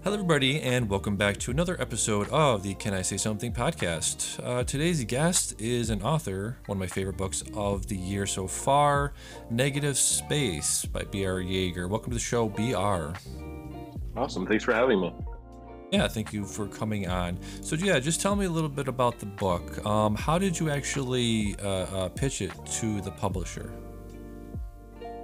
Hello, everybody, and welcome back to another episode of the Can I Say Something podcast. Today's guest is an author, one of my favorite books of the year so far, Negative Space by B.R. Yeager. Welcome to the show, B.R. Awesome. Thanks for having me. Yeah, thank you for coming on. So, yeah, just tell me a little bit about the book. How did you actually pitch it to the publisher?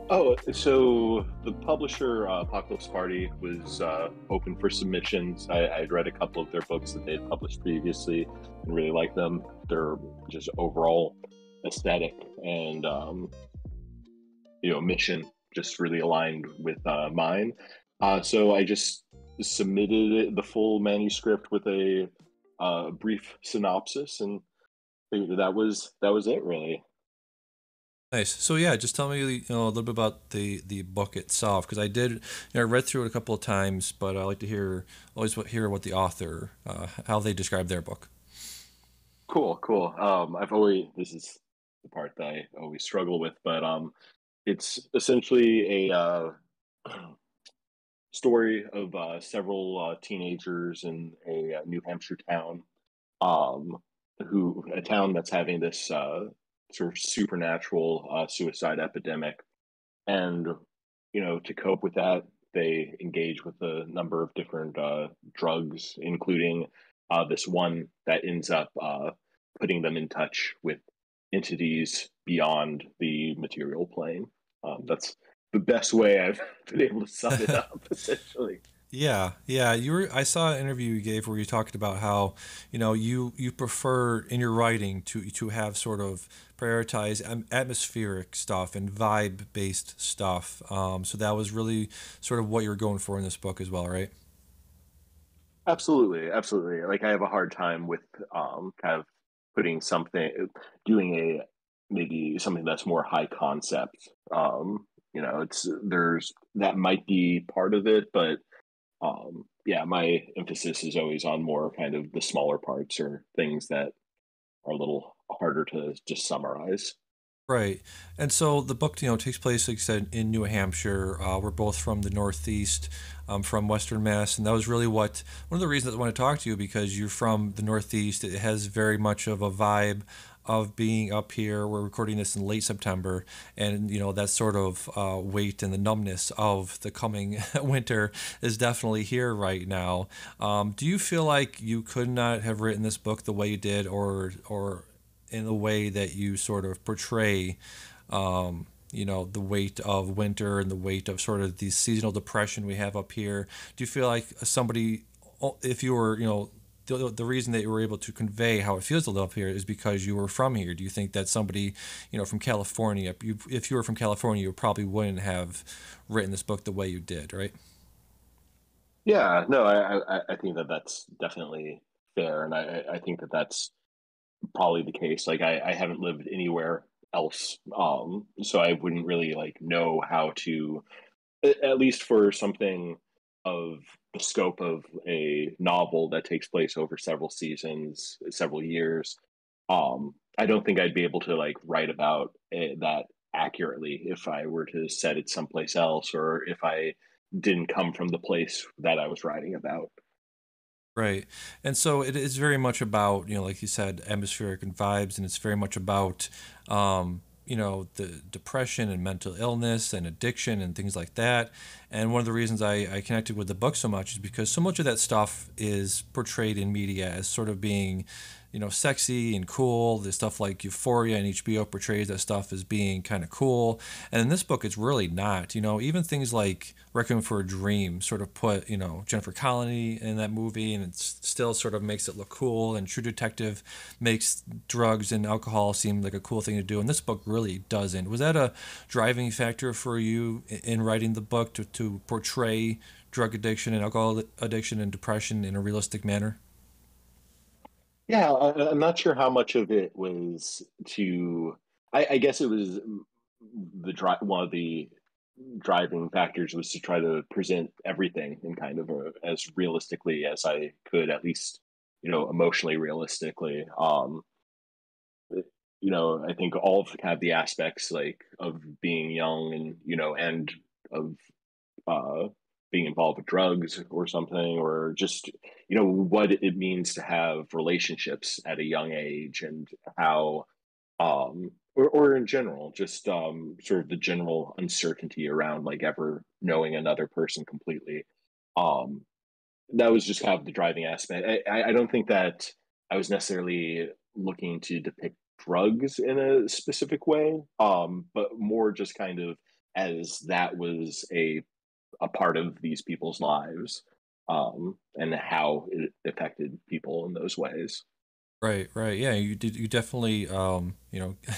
Oh, so the publisher, Apocalypse Party, was open for submissions. I'd read a couple of their books that they had published previously and really liked them. Their just overall aesthetic and mission just really aligned with mine. So I just submitted the full manuscript with a brief synopsis, and that was it, really. Nice. So yeah, just tell me a little bit about the book itself because I read through it a couple of times, but I like to hear what the author how they describe their book. Cool, cool. I've always this is the part that I always struggle with, but it's essentially a story of several teenagers in a New Hampshire town, um, who a town that's having this sort of supernatural suicide epidemic, and to cope with that, they engage with a number of different drugs, including this one that ends up putting them in touch with entities beyond the material plane. That's the best way I've been able to sum it up, essentially. Yeah, yeah. I saw an interview you gave where you talked about how you prefer in your writing to have sort of prioritize atmospheric stuff and vibe based stuff. So that was really sort of what you were going for in this book as well, right? Absolutely, absolutely. Like I have a hard time with kind of putting something, doing a maybe something that's more high concept. It's there's that might be part of it, but yeah, my emphasis is always on more kind of the smaller parts or things that are a little harder to just summarize. Right. And so the book, takes place, like I said, in New Hampshire. We're both from the Northeast, from Western Mass, and that was really one of the reasons I want to talk to you because you're from the Northeast. It has very much of a vibe of being up here. We're recording this in late September, and that sort of weight and the numbness of the coming winter is definitely here right now. Do you feel like you could not have written this book the way you did, or in the way that you sort of portray, the weight of winter and the weight of sort of the seasonal depression we have up here? Do you feel like somebody, if you were, the reason that you were able to convey how it feels to live up here is because you were from here? Do you think that somebody, from California, if you were from California, you probably wouldn't have written this book the way you did, right? Yeah, no, I think that that's definitely fair, and I think that that's probably the case. Like I haven't lived anywhere else, so I wouldn't really like know how to, at least for something of the scope of a novel that takes place over several seasons, several years. I don't think I'd be able to like write about that accurately if I were to set it someplace else, or if I didn't come from the place that I was writing about. Right. And so it is very much about, like you said, atmospheric and vibes, and it's very much about, the depression and mental illness and addiction and things like that. And one of the reasons I connected with the book so much is because so much of that stuff is portrayed in media as sort of being, sexy and cool. There's stuff like Euphoria and HBO portrays that stuff as being kind of cool. And in this book, it's really not. Even things like Requiem for a Dream sort of put, Jennifer Connelly in that movie, and it still sort of makes it look cool. And True Detective makes drugs and alcohol seem like a cool thing to do. And this book really doesn't. Was that a driving factor for you in writing the book to portray drug addiction and alcohol addiction and depression in a realistic manner? Yeah, I'm not sure how much of it was to. I guess it was one of the driving factors was to try to present everything in kind of as realistically as I could, at least emotionally realistically. I think all of kind of the aspects like of being young and and of uh, being involved with drugs or something, or just what it means to have relationships at a young age, and how or in general, just sort of the general uncertainty around like ever knowing another person completely. Um, that was just kind of the driving aspect. I don't think that I was necessarily looking to depict drugs in a specific way, but more just kind of as that was a part of these people's lives, and how it affected people in those ways. Right, right. Yeah, you did. You definitely,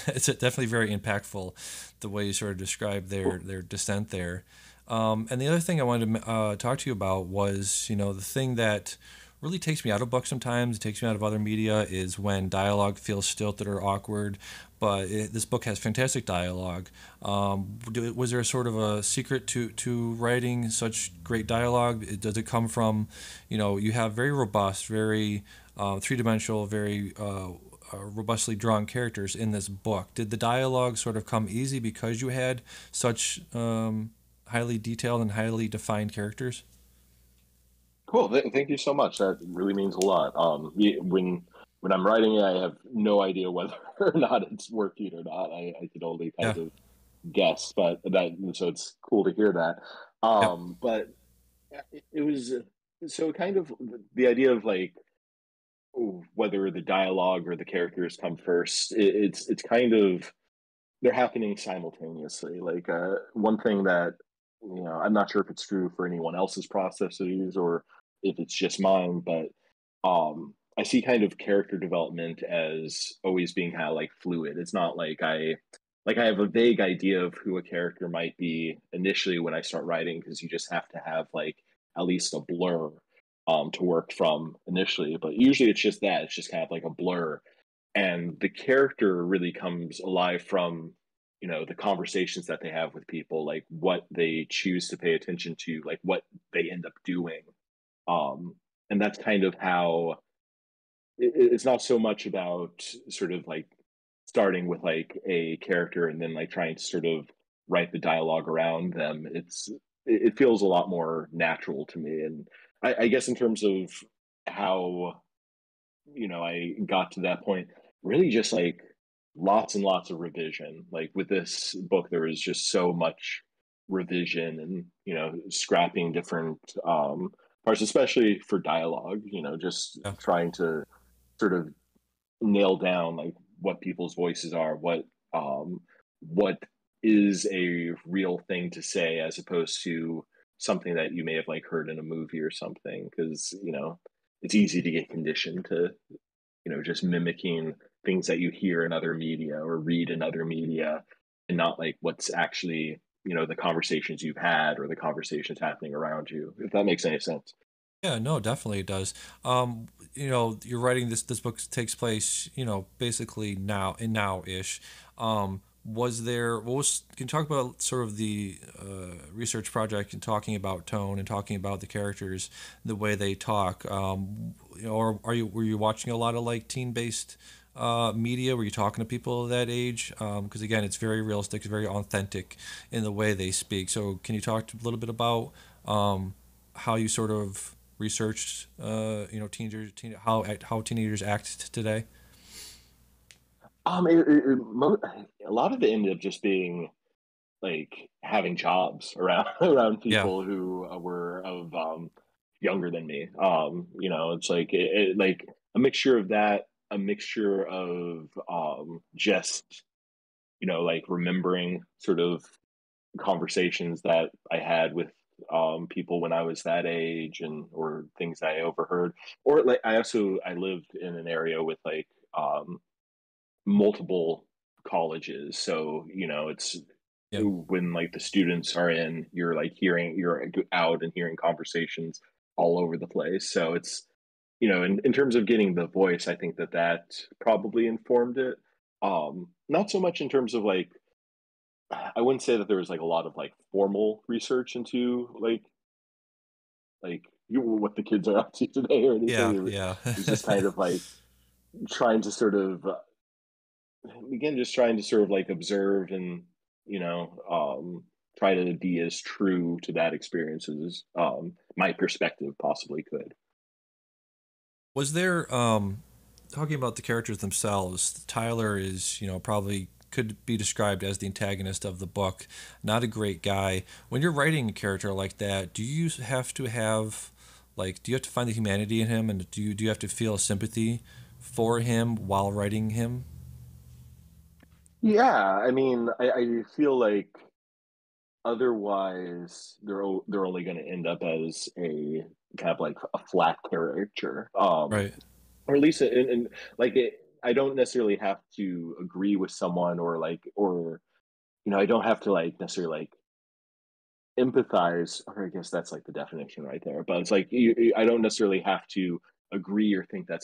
it's definitely very impactful the way you sort of described their descent there. And the other thing I wanted to talk to you about was, the thing that really takes me out of books sometimes, it takes me out of other media, is when dialogue feels stilted or awkward. But this book has fantastic dialogue. Was there sort of a secret to writing such great dialogue? Does it come from, you have very robust, very three-dimensional, very robustly drawn characters in this book. Did the dialogue sort of come easy because you had such highly detailed and highly defined characters? Cool. Thank you so much. That really means a lot. When I'm writing it, I have no idea whether or not it's working or not. I can only kind Yeah. of guess, but that so it's cool to hear that. Yep. But it was so kind of the idea of like whether the dialogue or the characters come first. It's kind of they're happening simultaneously. Like one thing that I'm not sure if it's true for anyone else's processes or if it's just mine, but I see kind of character development as always being kind of like fluid. It's not like I have a vague idea of who a character might be initially when I start writing, because you just have to have like at least a blur to work from initially. But usually it's just that, it's just kind of like a blur, and the character really comes alive from the conversations that they have with people, like what they choose to pay attention to, like what they end up doing. um and that's kind of how it's not so much about sort of like starting with like a character and then like trying to sort of write the dialogue around them. It feels a lot more natural to me. And I guess in terms of how I got to that point, really just like lots and lots of revision. Like with this book, there was just so much revision and, scrapping different parts, especially for dialogue, just Yeah. trying to sort of nail down like what people's voices are, what is a real thing to say as opposed to something that you may have like heard in a movie or something, because it's easy to get conditioned to just mimicking things that you hear in other media or read in other media, and not like what's actually, the conversations you've had or the conversations happening around you, if that makes any sense. Yeah, no, definitely it does. You're writing this book takes place, basically now-ish. Was there what was Can you talk about sort of the research project and talking about tone and talking about the characters, the way they talk? Or were you watching a lot of like teen-based media? Were you talking to people of that age? Because again, it's very realistic, it's very authentic in the way they speak. So can you talk a little bit about how you sort of researched, how teenagers act today? A lot of it ended up just being like having jobs around around Yeah, people who were of younger than me. It's like like a mixture of that, a mixture of just like remembering sort of conversations that I had with people when I was that age, and or things I overheard, or like I lived in an area with like multiple colleges, so it's yeah, when like the students are in, you're out and hearing conversations all over the place. So it's in terms of getting the voice, I think that probably informed it. Not so much in terms of like, I wouldn't say that there was like a lot of like formal research into what the kids are up to today or anything. yeah, It yeah. was just kind of like trying to sort of again, just trying to sort of like observe and try to be as true to that experience as my perspective possibly could. Was there talking about the characters themselves? Tyler is, probably could be described as the antagonist of the book. Not a great guy. When you're writing a character like that, do you have to have do you have to find the humanity in him, and do you have to feel sympathy for him while writing him? Yeah, I mean, I feel like otherwise they're only going to end up as a kind of like a flat caricature, Right. or at least like I don't necessarily have to agree with someone or I don't have to like necessarily like empathize, or I guess that's like the definition right there. But it's like I don't necessarily have to agree or think that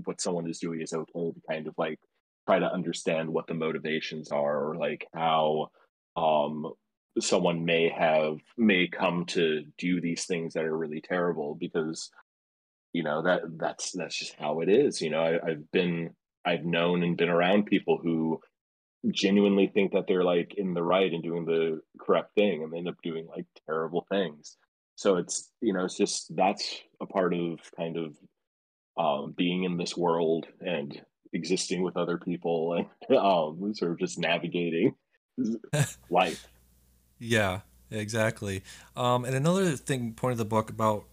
what someone is doing is okay to kind of like try to understand what the motivations are or like how um someone may come to do these things that are really terrible because that's just how it is. I've known and been around people who genuinely think that they're like in the right and doing the correct thing and they end up doing like terrible things. So it's just that's a part of kind of being in this world and existing with other people and sort of just navigating life. Yeah, exactly. And another thing, point of the book about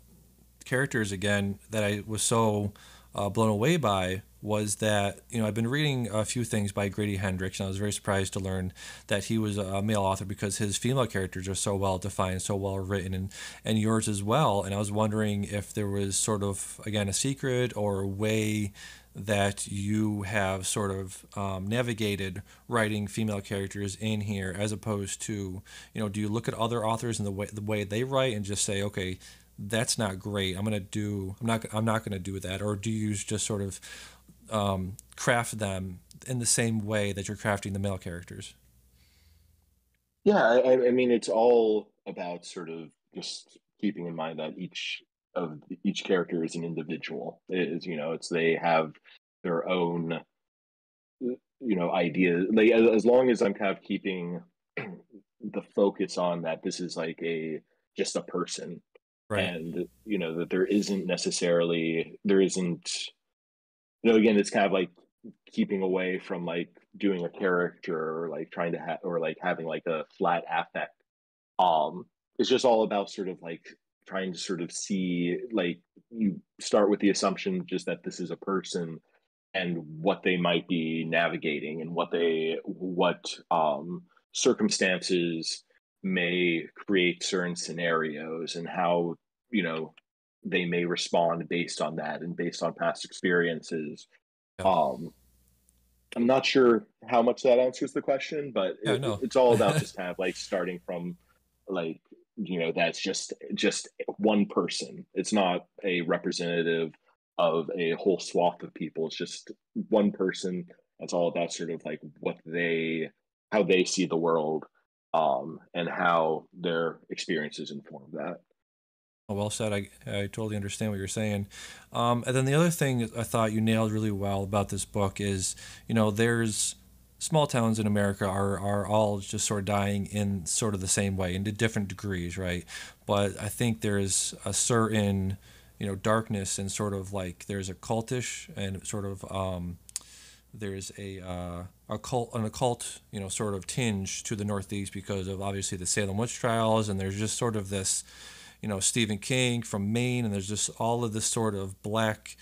characters again that I was so blown away by was that I've been reading a few things by Grady Hendrix, and I was very surprised to learn that he was a male author because his female characters are so well defined, so well written, and yours as well. And I was wondering if there was sort of again a secret or a way that you have sort of navigated writing female characters in here, as opposed to do you look at other authors and the way they write and just say, okay, that's not great. I'm not gonna do that. Or do you just sort of craft them in the same way that you're crafting the male characters? Yeah, I mean, it's all about sort of just keeping in mind that each character is an individual. It is, it's they have their own, idea. Like as long as I'm kind of keeping the focus on that, this is like a just a person, Right. and that there isn't again, it's kind of like keeping away from like doing a character or like trying to have or like having like a flat affect. It's just all about sort of like trying to sort of see like you start with the assumption just that this is a person and what they might be navigating and what circumstances may create certain scenarios and how you know they may respond based on that and based on past experiences. Yeah. um I'm not sure how much that answers the question, but Yeah. No. it's all about just kind of like starting from like that's just one person. It's not a representative of a whole swath of people. It's just one person. It's all about sort of like how they see the world, and how their experiences inform that. Well said. I totally understand what you're saying. And then the other thing I thought you nailed really well about this book is, there's small towns in America are all just sort of dying in sort of the same way, in different degrees, right? But I think there's a certain, darkness and sort of like there's a cultish and sort of there's an occult, sort of tinge to the Northeast because of obviously the Salem witch trials, and there's just sort of this, Stephen King from Maine, and there's just all of this sort of black,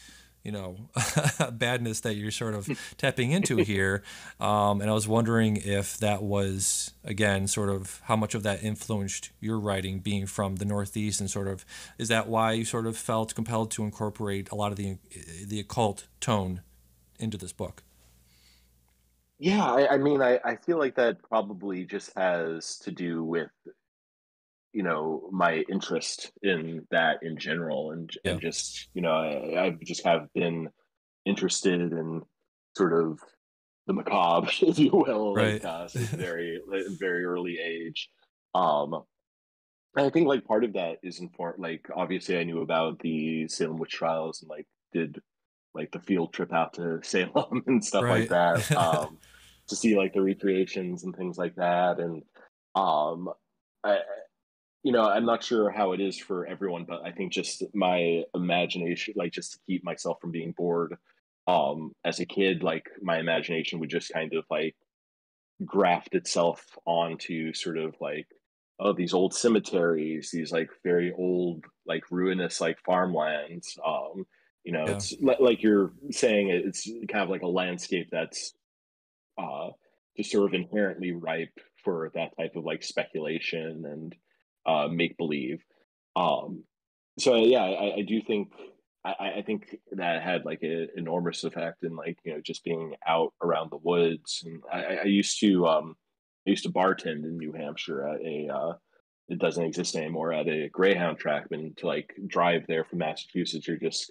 badness that you're sort of tapping into here. And I was wondering if that was again sort of how much of that influenced your writing, being from the Northeast, and sort of is that why you sort of felt compelled to incorporate a lot of the occult tone into this book? Yeah, I mean, I feel like that probably just has to do with my interest in that in general, and Yeah. just I've just have been interested in sort of the macabre, if you will, like Right. since very early age. um and I think like part of that is important. Like obviously I knew about the Salem witch trials and like did like the field trip out to Salem and stuff like Right. that, to see like the recreations and things like that. And um I I'm not sure how it is for everyone, but I think just my imagination, like just to keep myself from being bored, as a kid, like my imagination would just kind of like graft itself onto sort of like, oh, these old cemeteries, these like very old, like ruinous, like farmlands. Yeah, It's like you're saying, it's kind of like a landscape that's uh, just sort of inherently ripe for that type of like speculation and make believe. Um, so yeah, I do think I think that had like an enormous effect in like just being out around the woods. And I used to bartend in New Hampshire at a it doesn't exist anymore, at a Greyhound track. And to like drive there from Massachusetts, you're just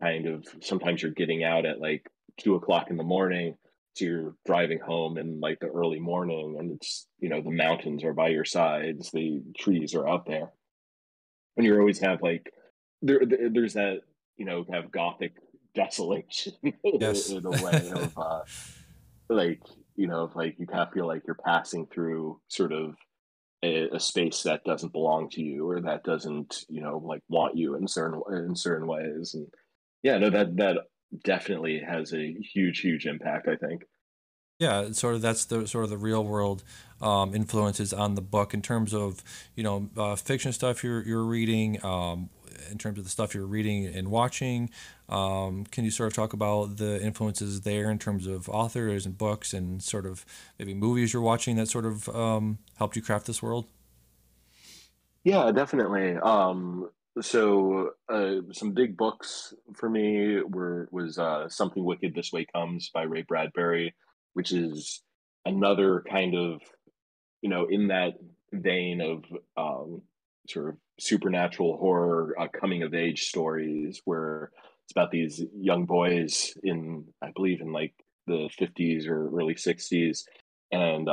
kind of sometimes you're getting out at like 2 o'clock in the morning, so you're driving home in like the early morning, and it's the mountains are by your sides, the trees are out there, and you always have like there's that kind of gothic desolation yes. in a way of like of like you kind of feel like you're passing through sort of a space that doesn't belong to you, or that doesn't like want you in certain ways. And yeah, no, that definitely has a huge impact, I think. Yeah, it's sort of that's the sort of the real world influences on the book in terms of fiction stuff you're reading, in terms of the stuff you're reading and watching. Can you sort of talk about the influences there in terms of authors and books and sort of maybe movies you're watching that sort of helped you craft this world? Yeah, definitely. Some big books for me was Something Wicked This Way Comes by Ray Bradbury, which is another kind of in that vein of sort of supernatural horror, coming of age stories, where it's about these young boys in, I believe, in like the 50s or early 60s, and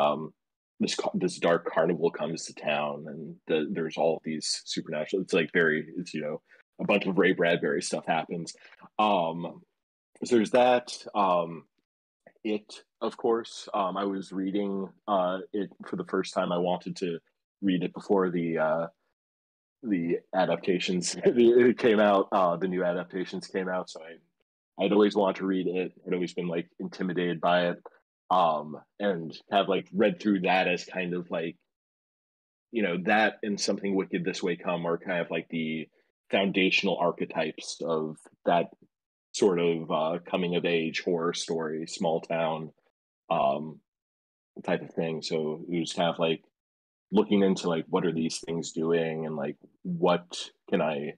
this dark carnival comes to town, and there's all of these supernatural. It's like it's a bunch of Ray Bradbury stuff happens. Um, so there's that. Of course. I was reading it for the first time. I wanted to read it before the adaptations it came out. The new adaptations came out, so I'd always wanted to read it. I'd always been like intimidated by it, and have like read through that as kind of like that and Something Wicked This Way Come are kind of like the foundational archetypes of that sort of coming of age horror story, small town um, type of thing. So it was kind of like looking into like what are these things doing, and like what can I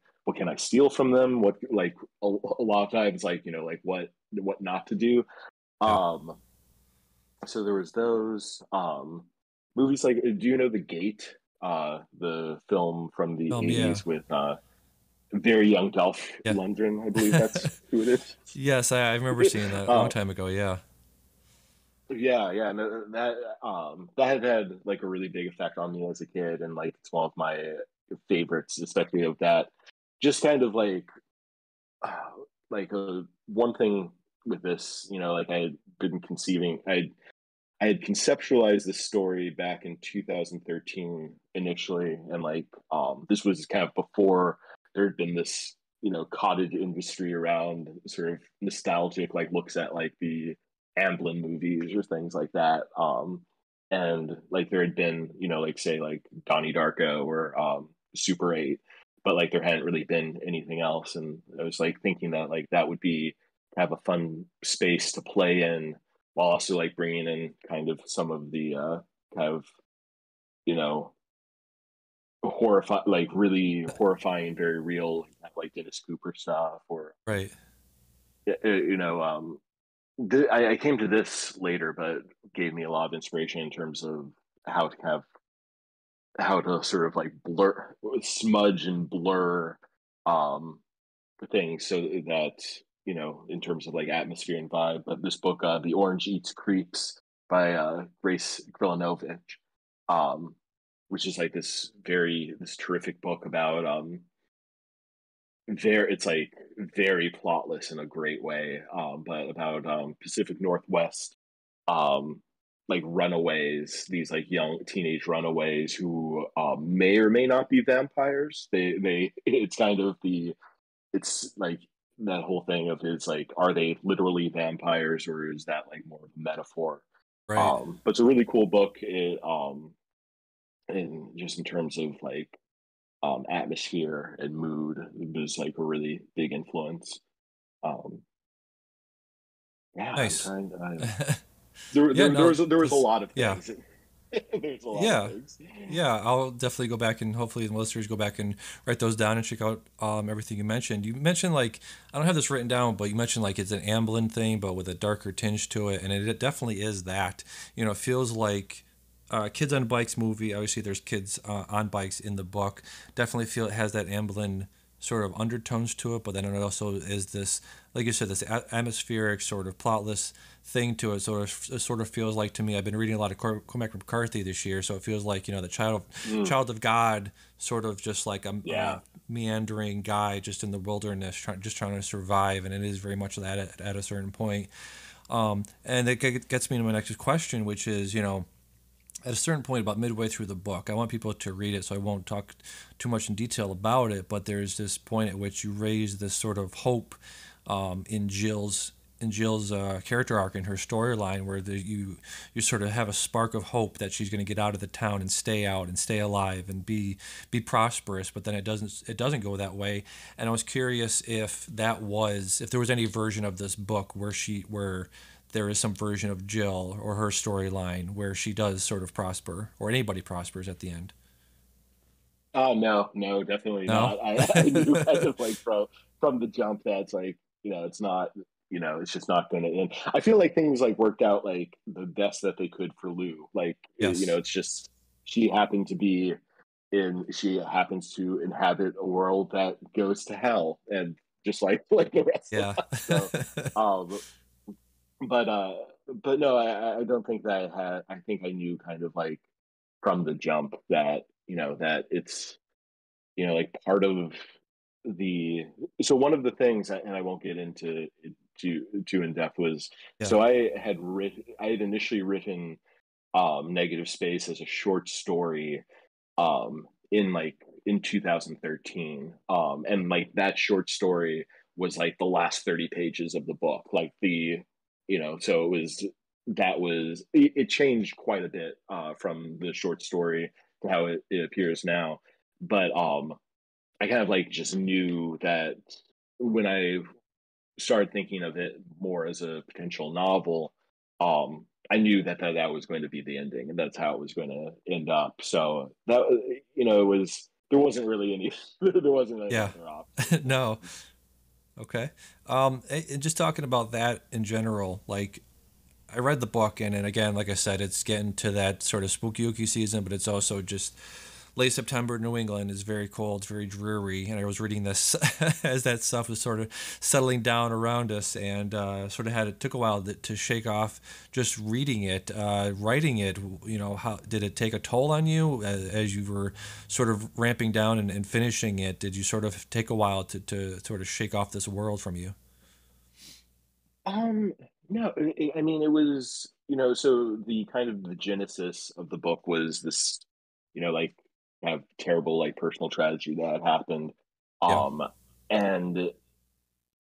steal from them? What like a lot of times like like what not to do. Yeah. Um, so there was those movies like, do you know The Gate? The film from the Yeah. 80s with very young Dolph Yeah. Lundgren, I believe that's who it is. Yes, I remember seeing that a long uh, time ago. Yeah. Yeah, yeah, no, that had like a really big effect on me as a kid, and like it's one of my favorites, especially of that. Just kind of uh, like one thing with this, like I had been conceiving, I had conceptualized this story back in 2013 initially, and like this was kind of before there had been this cottage industry around sort of nostalgic like looks at like the Amblin movies or things like that. And like there had been like say like Donnie Darko or Super 8, but like there hadn't really been anything else, and I was like thinking that like that would be have a fun space to play in, while also like bringing in kind of some of the kind of you know horrifying, like really horrifying, very real, like Dennis Cooper stuff, or Right. I came to this later, but gave me a lot of inspiration in terms of how to have how to sort of like blur, smudge and blur um things so that in terms of like atmosphere and vibe. But this book, The Orange Eats Creeps by Grace Grillanovich, um which is like this terrific book about it's like very plotless in a great way, but about Pacific Northwest, um like runaways, these like young teenage runaways who may or may not be vampires. They it's kind of the it's like that whole thing of is like, are they literally vampires or is that like more of a metaphor? Right. But it's a really cool book. In just in terms of like atmosphere and mood, it was like a really big influence. Um, yeah, I'm Nice. trying to. Yeah, no, There was a this, lot of yeah, things. There's a lot of yeah, things. yeah. I'll definitely go back and hopefully the listeners go back and write those down and check out everything you mentioned. You mentioned like I don't have this written down, but you mentioned like it's an Amblin thing, but with a darker tinge to it, and it definitely is that. You know, it feels like Kids on Bikes movie. Obviously, there's kids on bikes in the book. Definitely feel it has that Amblin sort of undertones to it, but then it also is this, like you said, this atmospheric sort of plotless thing to it. It sort of feels like to me. I've been reading a lot of Cormac McCarthy this year, so it feels like the Mm, child of God, sort of just like a yeah. meandering guy just in the wilderness, just trying to survive, and it is very much that at a certain point. And it gets me to my next question, which is at a certain point about midway through the book, I want people to read it, so I won't talk too much in detail about it, but there's this point at which you raise this sort of hope in Jill's character arc in her storyline, where you sort of have a spark of hope that she's going to get out of the town and stay out and stay alive and be prosperous, but then it doesn't go that way. And I was curious if there was any version of this book where there is some version of Jill or her storyline where she does sort of prosper, or anybody prospers at the end. Oh no, no, definitely No. not. I knew kind of like from the jump that's like, it's not, it's just not going to end. I feel like things like worked out like the best that they could for Lou. Like, Yes. it's just she happened to be she happens to inhabit a world that goes to hell, and just like like the rest of Yeah. us. So, um, but no, I don't think that I had. I think I knew kind of like from the jump that that it's like part of the so one of the things, and I won't get into it too in depth, was Yeah. so I had initially written Negative Space as a short story in like in 2013, and like that short story was like the last 30 pages of the book, like so it changed quite a bit from the short story to how it appears now. But I kind of like just knew that when I started thinking of it more as a potential novel, I knew that was going to be the ending, and that's how it was going to end up. So that it was there wasn't really any there wasn't any Yeah. other option. No. Okay. And just talking about that in general, like I read the book and again, like I said, it's getting to that sort of spooky ooky season, but it's also just late September in New England is very cold, it's very dreary. And I was reading this as that stuff was sort of settling down around us, and sort of it took a while to shake off just reading it, writing it. How did it take a toll on you as you were sort of ramping down and finishing it? Did you sort of take a while to sort of shake off this world from you? Um, no, I mean, it was, so the kind of the genesis of the book was this, like kind of terrible like personal tragedy that had happened. Yeah. Um, and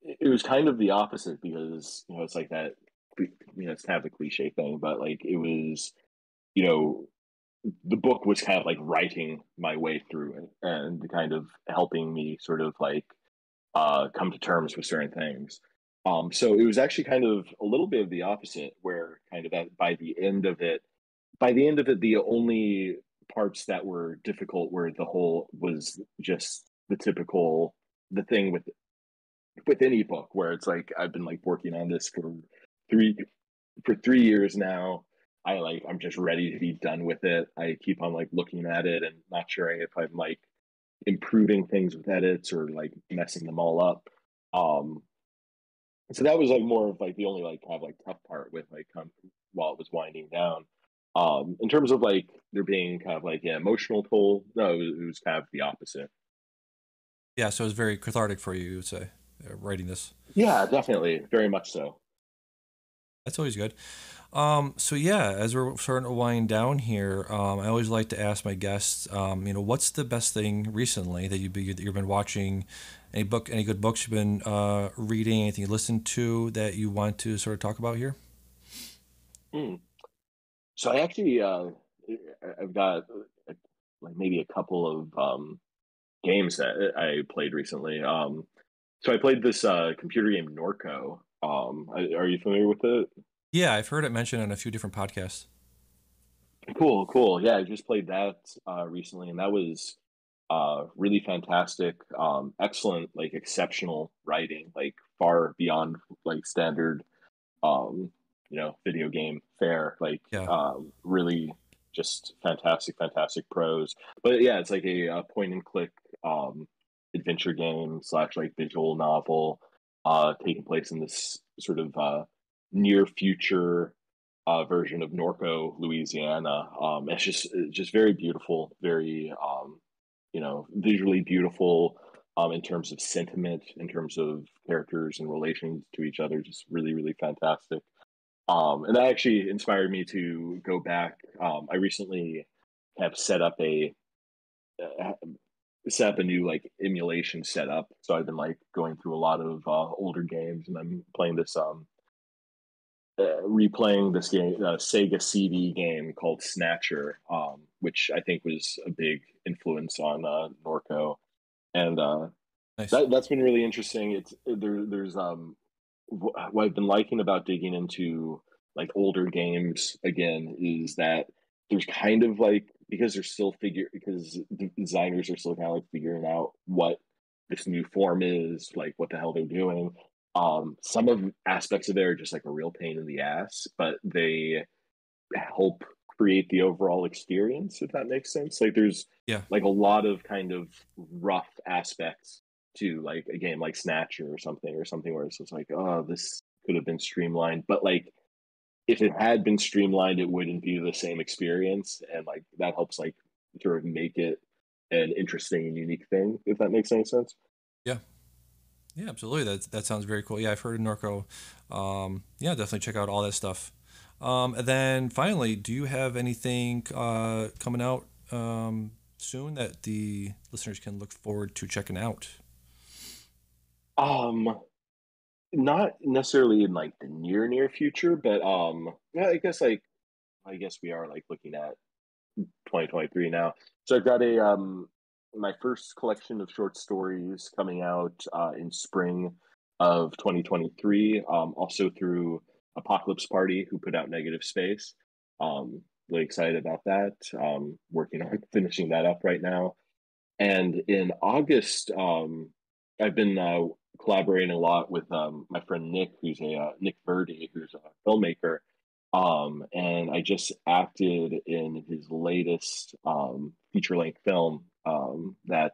it was kind of the opposite because, it's like that, it's kind of a cliche thing, but like it was, you know, the book was kind of like writing my way through it and kind of helping me sort of like come to terms with certain things. So it was actually kind of a little bit of the opposite, where kind of by the end of it, the only parts that were difficult were the whole was just the typical the thing with any book where it's like I've been like working on this three 3 years now. I'm just ready to be done with it. I keep on like looking at it and not sure if I'm like improving things with edits or like messing them all up. Um, so that was like more of like the only like kind of like tough part with like while it was winding down. In terms of like there being kind of like an emotional toll, no, it was kind of the opposite. Yeah. So it was very cathartic for you, you would say, writing this. Yeah, definitely, very much so. That's always good. So yeah, as we're starting to wind down here, I always like to ask my guests, what's the best thing recently that you've been watching? Any book, any good books you've been reading? Anything you listened to that you want to sort of talk about here? Hmm. So I actually, I've got like maybe a couple of games that I played recently. So I played this computer game Norco. Are you familiar with it? Yeah, I've heard it mentioned on a few different podcasts. Cool, cool. Yeah, I just played that recently, and that was really fantastic. Excellent, like exceptional writing, like far beyond like standard video game fare. Like Yeah, really just fantastic, fantastic prose. But yeah, it's like a point and click um, adventure game slash like visual novel, taking place in this sort of near future version of Norco, Louisiana. It's just very beautiful, very visually beautiful. In terms of sentiment, in terms of characters and relations to each other, just really, really fantastic. And that actually inspired me to go back. I recently have uh, set up a new like emulation setup. So I've been like going through a lot of older games, and I'm playing this replaying this game, Sega CD game called Snatcher, which I think was a big influence on Norco, and nice. that's been really interesting. There's what I've been liking about digging into like older games again is that there's kind of like because they're still figure because the designers are still kind of like figuring out what this new form is, like what the hell they're doing. Some of aspects of it are just like a real pain in the ass, but they help create the overall experience, if that makes sense. Like there's Yeah, like a lot of kind of rough aspects to like a game like Snatcher or something where it's just like, oh, this could have been streamlined. But like if it had been streamlined, it wouldn't be the same experience. And like that helps like sort of make it an interesting and unique thing, if that makes any sense. yeah, yeah, absolutely. That sounds very cool. Yeah, I've heard of Norco. Yeah, definitely check out all that stuff. And then finally, do you have anything coming out soon that the listeners can look forward to checking out? Um Not necessarily in like the near future, but yeah, I guess we are like looking at 2023 now. So I've got a my first collection of short stories coming out in spring of 2023. Also through Apocalypse Party, who put out Negative Space. Really excited about that. Working on finishing that up right now. And in August, I've been collaborating a lot with my friend Nick, who's a Nick Verdi, who's a filmmaker. And I just acted in his latest feature length film that,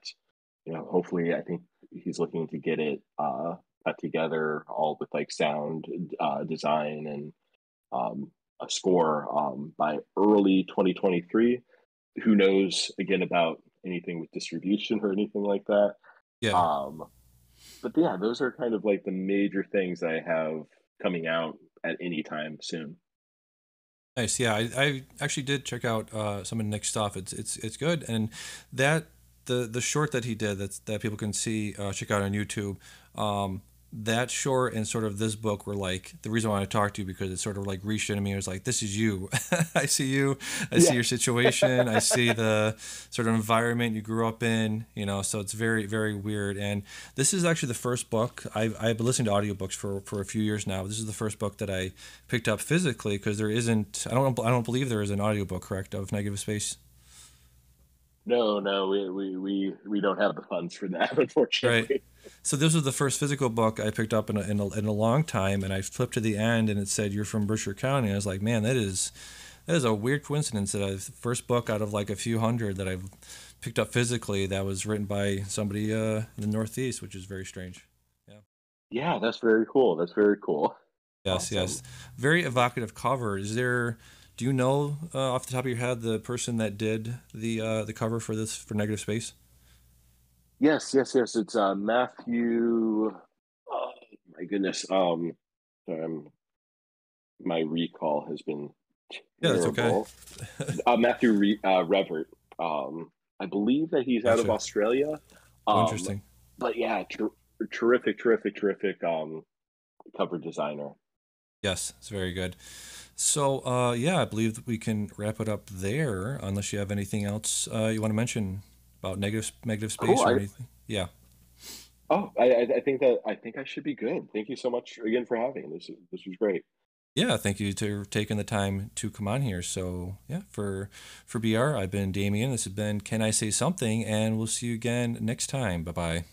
hopefully I think he's looking to get it cut together all with like sound design and a score by early 2023. Who knows again about anything with distribution or anything like that. Yeah. Um, but yeah, those are kind of like the major things that I have coming out at any time soon. Nice. Yeah, I actually did check out some of Nick's stuff. It's good, and that the short that he did that people can see check out on YouTube. That short and sort of this book were like the reason why I talked to you because it sort of like reached into me. It was like, this is you. I see you. I see Yeah. your situation. I see the sort of environment you grew up in. So it's very very weird. And this is actually the first book I've been listening to audiobooks for a few years now. This is the first book that I picked up physically because there isn't. I don't believe there is an audiobook, correct, of Negative Space. No, no, we don't have the funds for that, Right. unfortunately. So this was the first physical book I picked up in a long time, and I flipped to the end, and it said you're from Berkshire County. And I was like, man, that is a weird coincidence that the first book out of like a few hundred that I've picked up physically that was written by somebody in the Northeast, which is very strange. Yeah. Yeah, that's very cool. That's very cool. Yes, Awesome. yes. Very evocative cover. Do you know off the top of your head the person that did the cover for this for Negative Space? Yes, yes, yes. It's Matthew. Oh my goodness. Sorry, my recall has been Yeah, that's okay. terrible. Revert. I believe that he's out of Gotcha. Australia. Oh, Um, interesting. but yeah, terrific cover designer. Yes, it's very good. So, yeah, I believe that we can wrap it up there, unless you have anything else you want to mention about negative Cool. space or anything. Yeah. I think I think I should be good. Thank you so much again for having this. This was great. Yeah, thank you for taking the time to come on here. So, yeah, for BR, I've been Damien. This has been Can I Say Something, and we'll see you again next time. Bye bye.